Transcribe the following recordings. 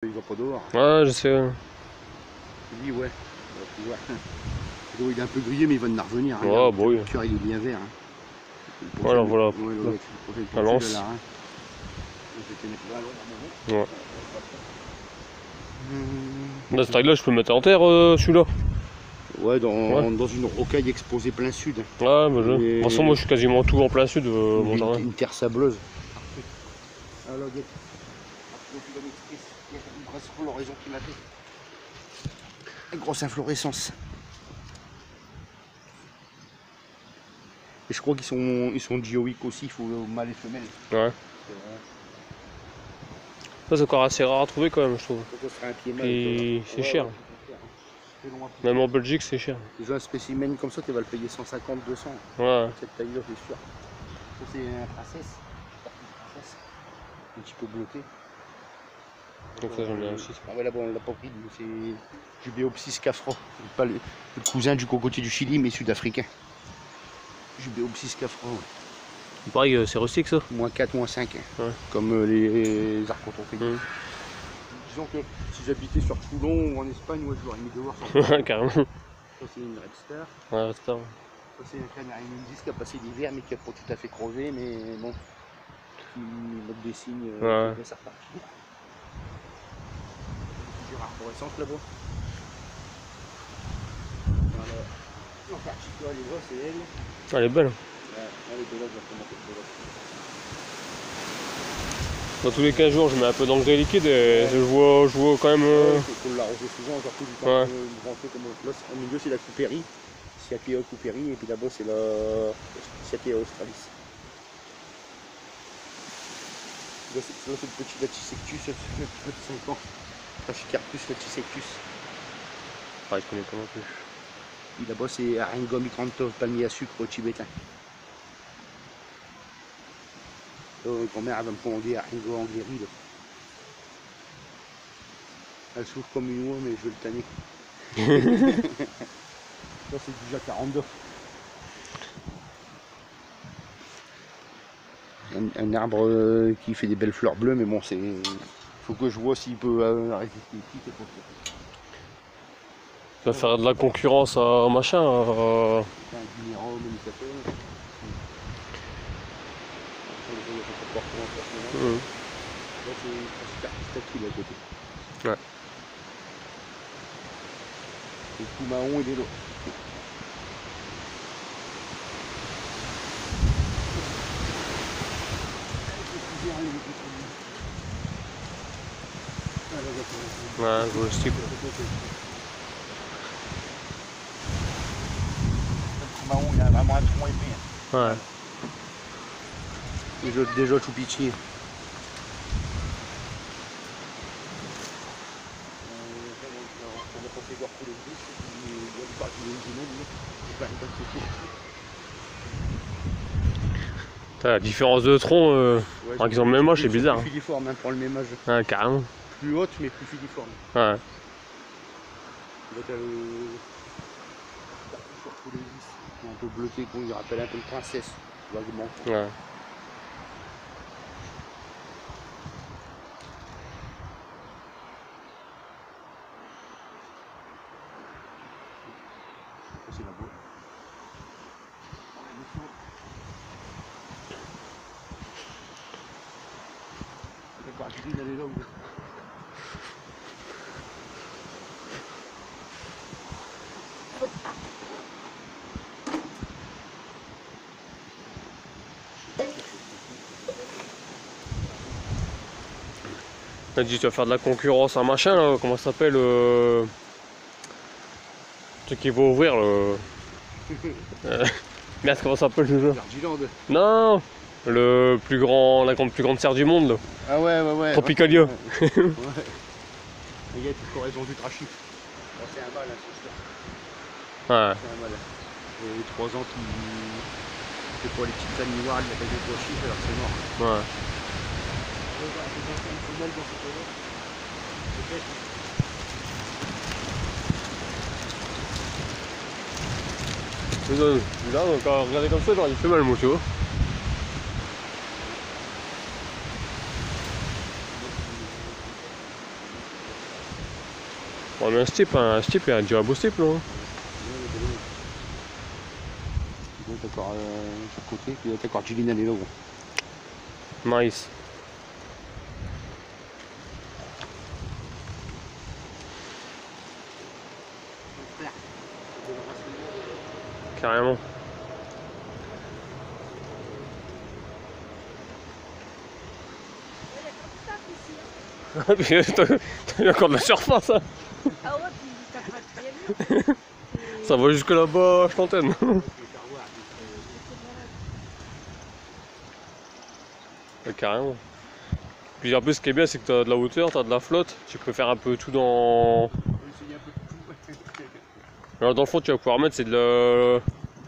Il va pas dehors. Ouais, je sais. Je dis ouais. L'eau il est un peu grillé mais il va en revenir. Hein. Ouais, bon, oui. Le cœur il est bien vert. Hein. Voilà, voilà. Ouais, La lance. là, hein. Ouais. Là, ce taille-là, je peux le mettre en terre, celui-là. Ouais, dans une rocaille exposée plein sud. Ouais, bah, je... De toute façon, moi, je suis quasiment tout en plein sud, mon jardin. Une terre sableuse. Alors, il y a une grosse floraison qui m'a fait. Une grosse inflorescence. Et je crois qu'ils sont dioïques aussi, il faut mâle et femelle. Ouais. Ça, c'est encore assez rare à trouver quand même, je trouve. Et c'est cher. Même en Belgique, c'est cher. Déjà, un spécimen comme ça, tu vas le payer 150, 200. Ouais. Cette taille-là, c'est sûr. Ça, c'est un princesse. Un petit peu bloqué. Donc, ça, j'en ai aussi. Ah ouais, là-bas, on l'a pas pris. C'est Jubeopsis cafra. Pas le cousin du cocotier du Chili, mais sud-africain. Jubeopsis cafra. Ouais. Pareil, c'est rustique ça. -4, -5. Ouais. Comme les archotrophénies. Disons que si j'habitais sur Toulon ou en Espagne, ouais, je l'aurais mis dehors. Ouais, carrément. Ça, c'est une Red Star. Ouais, Red Star. Ça, c'est un Canary Mundis qui a passé l'hiver, mais qui n'a pas tout à fait crevé, mais bon, qui montre des signes ouais. de sa repartir. Plusieurs arborescences là-bas. Voilà. L'Antarctica, elle est là, c'est elle. Elle est belle. Ouais, elle est de là, exactement. Dans tous les 15 jours, je mets un peu d'engrais liquide et je vois quand même. Il faut l'arroser souvent, genre tout du temps. Ouais. Comme là, au milieu, c'est la coupérie. Cyathea coupérie, et puis là-bas, c'est la Cyathea australis. Là, c'est le petit Latisectus, ça fait 5 ans. Trachycarpus Latisectus. Ah, je connais pas non plus. Et là-bas, c'est Aringa mikrantov, palmier à sucre tibétain. Grand-mère, elle va me commander Aringa angléri. Elle souffre comme une oie, mais je vais le tanner. Ça, c'est du jacaranda. Un arbre qui fait des belles fleurs bleues, mais bon, c'est. Faut que je vois s'il peut résister ici. Tu vas faire de la concurrence à machin. Un dinérome, une capelle. Là, c'est Trachycarpus à côté. Ouais. Le Poumaon, il est là. Ouais, je vois le style. Le Poumaon, il a vraiment un tronc épais. Ouais. Déjà tout pitché. La différence de tronc, Ouais, par exemple, même âge, c'est bizarre. Plus filiforme hein, pour le même âge. Ouais, carrément. Plus haute, mais plus filiforme. Ouais. Là, t'as sur tous les vis, un peu bleuté, qu'on lui rappelle un peu une princesse, vaguement. Ouais. C'est la boîte. D'accord, tu dis d'aller là où T'as dit tu vas faire de la concurrence à machin là, comment ça s'appelle truc qui va ouvrir le. Merde, comment ça s'appelle le jeu? Gardiland. Non, le plus grand, plus grande serre du monde là. Ah ouais. Tropicalia. Ouais. Il y a une corraison du trachy. Bon, c'est un mâle, hein, c'est sûr. Ouais. C'est un mâle. Et 3 ans qui. C'est pour les petites familles noires, il y a des pois chiches, alors c'est mort. Ouais. Là, quand regarder comme ça, genre il fait mal, moi, tu vois. Ouais, mais un steep, il y a déjà un beau steep là. Hein. Il doit être encore de chaque côté, puis il doit être encore Gillian est là gros. Nice. Carrément. T'as eu encore de la surface hein. Ah ouais, puis t'as pas de triangle. Ça va jusque là-bas, je t'antenne. Ouais, carrément. Puis en plus ce qui est bien c'est que t'as de la hauteur, t'as de la flotte, tu peux faire un peu tout dans... Alors dans le fond tu vas pouvoir mettre c'est de la...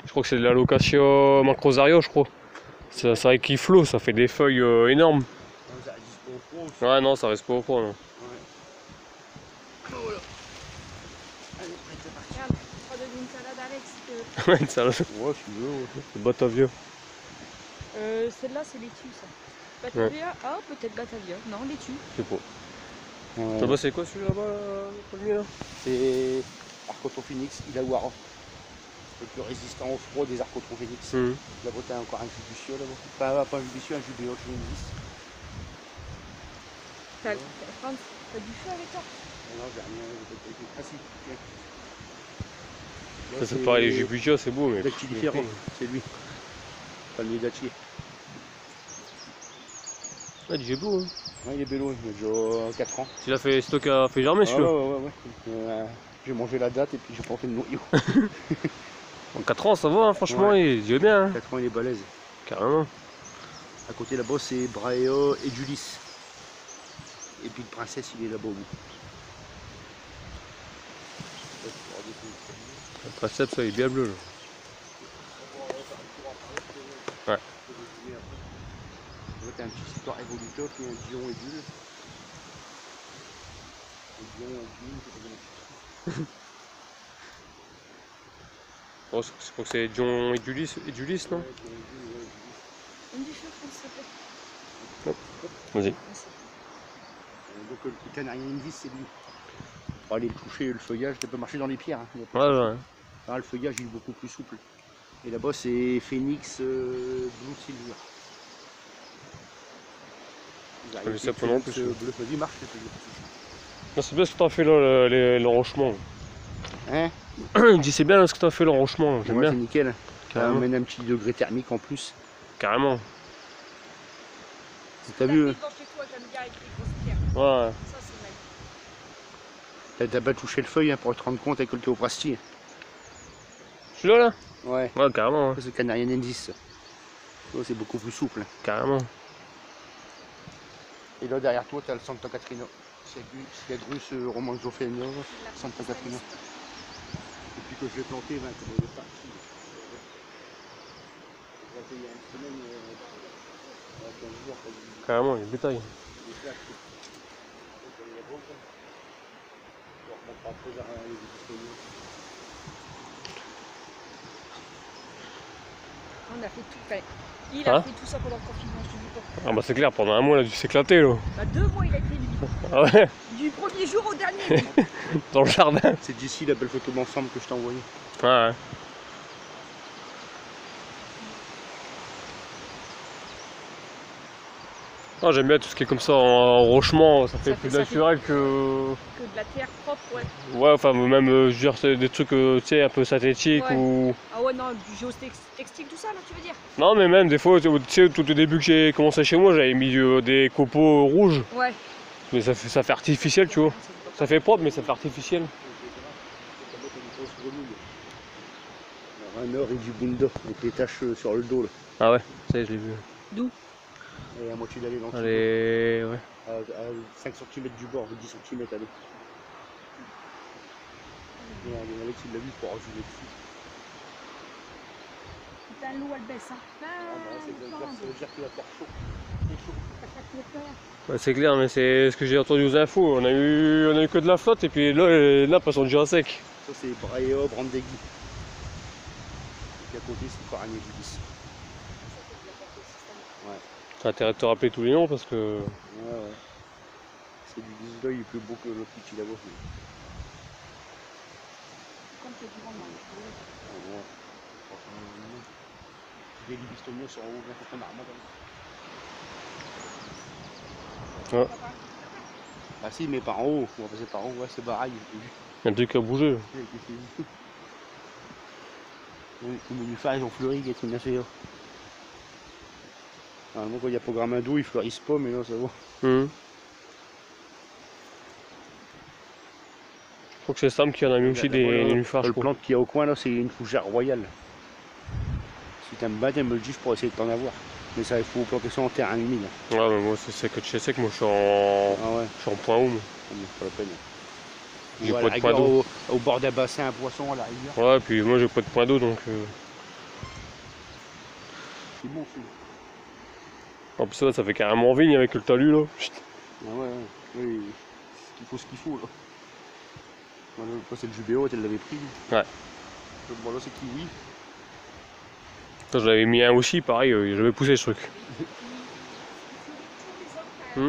Je crois que c'est de la location macrosario je crois. C'est vrai qu'il flotte, ça fait des feuilles énormes. Ouais non ça reste pas au fond non. Regarde, on va donner une salade à Alex. Ouais une salade. Ouais, si tu veux. Ouais. Le Batavia. Celle-là, c'est laitue, ça. Batavia, ah, peut-être Batavia. Non, laitue. Je sais pas. Ouais. Là-bas c'est quoi celui là-bas, le premier là? C'est Arcotron Phoenix, Illawarra. Le plus résistant au froid des Arcotron Phoenix. Là-bas, t'as encore un judicieux là-bas. Enfin, pas un judicieux, un jubéo, je me dis. T'as du feu avec toi? Non, j'ai rien. Ah si, tiens. Ça c'est pareil, les Jubutia c'est beau mais... Dactylifère, c'est lui. Palmier dattier. Ah du beau hein. Ouais, il est bello, il a déjà 4 ans. Tu l'as fait stock à fait germer celui-là? Ouais. J'ai mangé la date et puis j'ai porté le noyau. En 4 ans ça va hein, franchement, ouais. il est bien hein. 4 ans il est balèze. Carrément. À côté là-bas c'est Braeo et Julis. Et puis le princesse il est là-bas au bout. Le triceps ça il est bien bleu là. Ouais. Là t'as un petit support évoluteur puis un Dion et Bulle. Le Dion et Bulle, Oh, je crois que c'est John et Julis non? Une du feu, comment ça s'appelle? Vas-y. donc le canarien indice c'est lui. Pour aller le toucher le feuillage, tu peux marcher dans les pierres. Hein. Ouais. Là, le feuillage il est beaucoup plus souple. Et là-bas c'est Phoenix Blue Silver. Je sais pas non plus. Bleu, vas-y marche. C'est bien ce que t'as fait là, l'enrochement. Hein? Il dit c'est bien là, ce que t'as fait l'enrochement, j'aime Ouais, bien. c'est nickel. Ça Carrément. amène un petit degré thermique en plus. Carrément. T'as vu? Devant chez toi, j'aime bien avec les grosses pierres. Ouais. Ça, c'est magnifique. T'as pas touché le feuille hein, pour te rendre compte avec le théoprastie. Celui-là là? Ouais. Ouais carrément. Hein. Ça, c'est Canarian Indice. Oh, c'est beaucoup plus souple. Carrément. Et là derrière toi t'as le Santa Catrina. C'est Grus Romanzo Feno, Santa Catrina. Depuis que je l'ai planté, ben, il est parti. Il y a une semaine, 15 jours. Carrément, il y a le bétail. On a fait tout. Enfin, il a fait tout ça pendant le confinement, je te dis pas. Ah bah c'est clair, pendant un mois il a dû s'éclater là. Bah 2 mois il a été lui. Ah ouais? Du premier jour au dernier. Dans le jardin. C'est d'ici la belle photo d'ensemble que je t'ai envoyée. Ouais. Ah, j'aime bien tout ce qui est comme ça en rochement, ça fait plus naturel que... Que de la terre propre, ouais. Ouais, enfin même, je veux dire, c'est des trucs, tu sais, un peu synthétiques Ouais. ou... Ah ouais, non, du géotextile, tout ça, là, tu veux dire? Non, mais même des fois, tu sais, tout au début que j'ai commencé chez moi, j'avais mis des copeaux rouges. Ouais. Mais ça fait artificiel, tu vois. Ça fait propre, mais ça fait artificiel. Un or et du bunda avec les taches sur le dos là. Ah ouais, ça y est, je l'ai vu. D'où? Et à moitié d'aller dans le Allez, ouais. à 5 cm du bord, 10 cm allez. Et Alex il l'a vu pour rajouter dessus. Putain, l'eau elle baisse, hein. Ça veut dire qu'il va faire chaud. Ouais, c'est clair, mais c'est ce que j'ai entendu aux infos. On a eu que de la flotte et puis là, les nappes elles sont déjà secs. Ça c'est Braeo Brandegui. Et à côté c'est Coranier du 10. Ouais. T'as intérêt de te rappeler tous les noms parce que... Ouais. C'est du 10 d'œil, il est plus beau que l'autre petit là-bas. contre, il y a du rendement. Des livistonios sur haut, bien contre l'arbre. Ouais. Bah si, mais par en haut, on va passer par en haut, ouais, c'est pareil. Il y a un truc à bouger. Les nénuphars ont fleuri, qu'est-ce qu'on a fait là? Normalement, quand il y a programme d'eau, ils fleurissent pas, mais là, ça va. Je crois que c'est Sam qui en a mis aussi des nénuphars. Le plante qu'il y a au coin, là, c'est une fougère royale. Si t'aimes bien, me le dis, je pourrais essayer de t'en avoir. Mais ça, il faut planter ça en terrain humide. Ouais, mais moi, c'est sec de chez sec. Moi, je suis en, Ah ouais, je suis en point haut. Moi. pas la peine. J'ai Ou à pas la de point rigueur, d'eau. au bord d'un bassin à poisson, à la rivière. Ouais, puis moi, j'ai pas de point d'eau, donc. C'est bon, celui-là. En plus, là, ça fait carrément vigne avec le talus, là. Chut. Ah ouais, oui, ce qu'il faut là. Voilà, toi c'est le jubéo, tu l'avais pris. Ouais. Bon là c'est kiwi. Ça, je l'avais mis un aussi, pareil, j'avais poussé ce truc. Ah,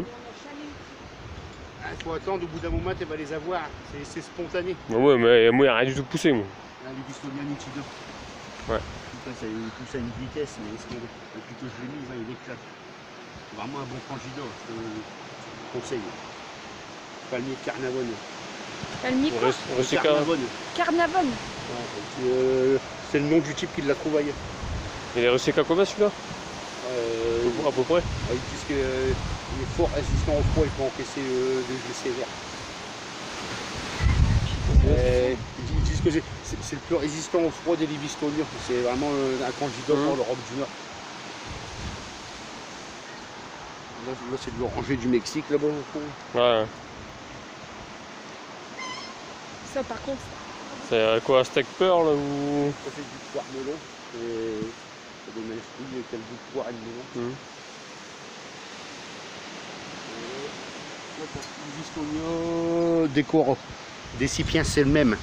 faut attendre, au bout d'un moment tu vas les avoir, c'est spontané. Ouais, mais moi, il n'y a rien du tout poussé, moi. Là, les Bistonia Nitido. Ouais. Putain, ça il pousse à une vitesse, mais depuis que je l'ai mis, il éclate. C'est vraiment un bon candidat, je te conseille. Palmier de Carnavone. Palmier quoi? Carnavone. Carnavone. Ouais, c'est le nom du type qui l'a trouvé. Il est recyclé à combien celui-là? À peu près. Ils disent qu'il est fort résistant au froid, il peut encaisser des jets sévères. Ils disent que c'est le plus résistant au froid des Livistoniens. C'est vraiment un candidat pour l'Europe du Nord. Là c'est de l'oranger du Mexique là-bas. Ouais. Ça par contre. C'est quoi, un steak pearl ou. Ça fait du poire melon. Et ça donne un fruit avec le goût de poire et de melon. Livistonia décoro. Décipiens c'est le même.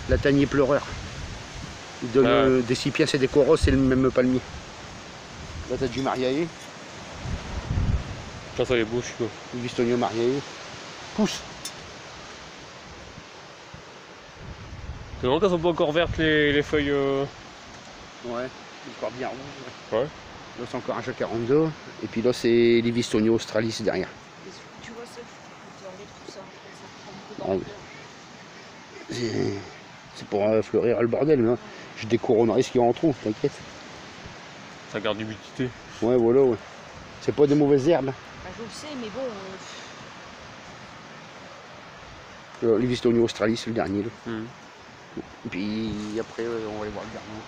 Latanier pleureur. Décipiens et décoro c'est le même palmier. Là t'as du mariae. Ça les bouche quoi. Livistonia mariae. Pousse. C'est vraiment qu'elles sont pas encore vertes les feuilles. Ouais, encore bien rouge. Ouais. Là c'est encore un J42. Et puis là c'est Livistonia australis derrière. Tu vois ça, tu enlèves tout ça. Ah oui. C'est pour fleurir le bordel, mais je découronnerai ce qu'il y a en trou, t'inquiète. Ça garde l'humidité. Ouais, voilà, ouais. C'est pas des mauvaises herbes. Bah, je le sais, mais bon. Livistonia australis, c'est le dernier. Là. Mmh. Et puis après, on va aller voir le dernier.